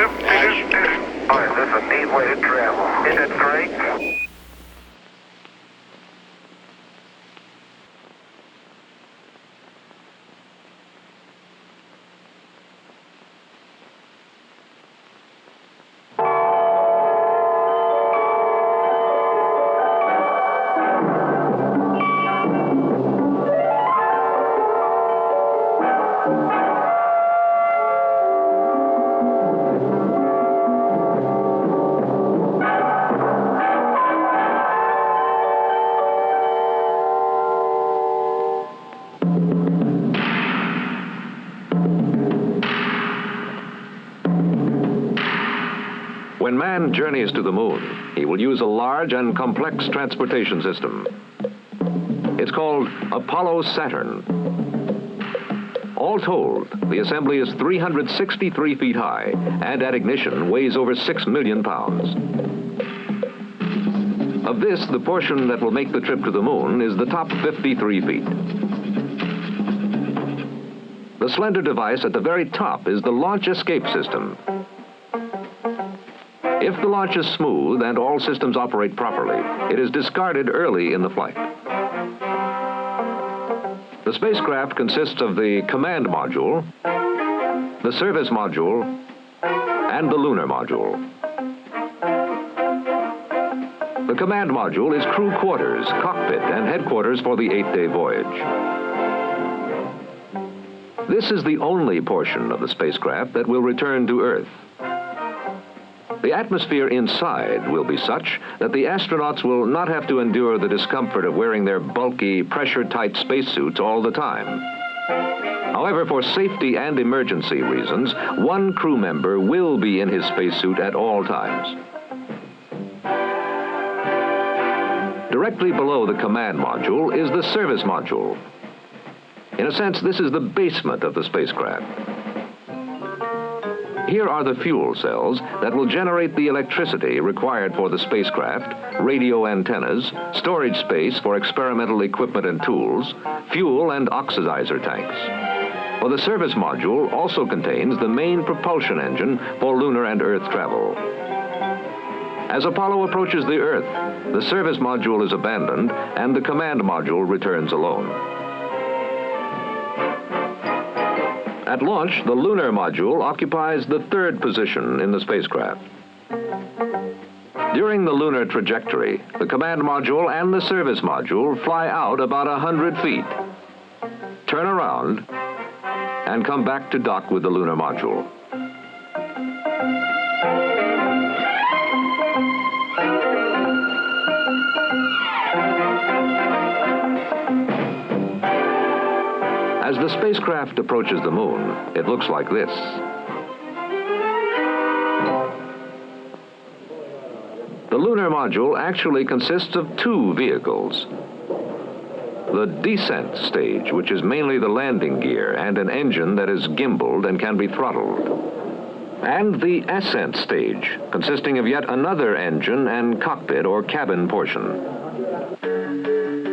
Alright, this is a neat way to travel. Isn't it great? When man journeys to the moon, he will use a large and complex transportation system. It's called Apollo Saturn. All told, the assembly is 363 feet high and at ignition weighs over 6 million pounds. Of this, the portion that will make the trip to the moon is the top 53 feet. The slender device at the very top is the launch escape system. If the launch is smooth and all systems operate properly, it is discarded early in the flight. The spacecraft consists of the command module, the service module, and the lunar module. The command module is crew quarters, cockpit, and headquarters for the 8-day voyage. This is the only portion of the spacecraft that will return to Earth. The atmosphere inside will be such that the astronauts will not have to endure the discomfort of wearing their bulky, pressure-tight spacesuits all the time. However, for safety and emergency reasons, one crew member will be in his spacesuit at all times. Directly below the command module is the service module. In a sense, this is the basement of the spacecraft. Here are the fuel cells that will generate the electricity required for the spacecraft, radio antennas, storage space for experimental equipment and tools, fuel and oxidizer tanks. For the service module also contains the main propulsion engine for lunar and Earth travel. As Apollo approaches the Earth, the service module is abandoned and the command module returns alone. At launch, the lunar module occupies the third position in the spacecraft. During the lunar trajectory, the command module and the service module fly out about 100 feet, turn around, and come back to dock with the lunar module. As the spacecraft approaches the moon, it looks like this. The lunar module actually consists of two vehicles. The descent stage, which is mainly the landing gear and an engine that is gimbaled and can be throttled. And the ascent stage, consisting of yet another engine and cockpit or cabin portion.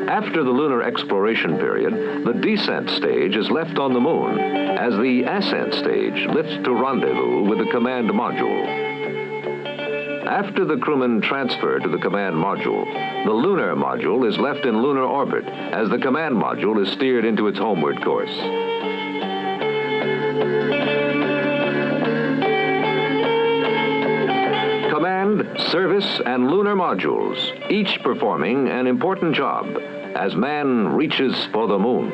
After the lunar exploration period, the descent stage is left on the moon, as the ascent stage lifts to rendezvous with the command module. After the crewmen transfer to the command module, the lunar module is left in lunar orbit, as the command module is steered into its homeward course. Command, service, and lunar modules, each performing an important job as man reaches for the moon.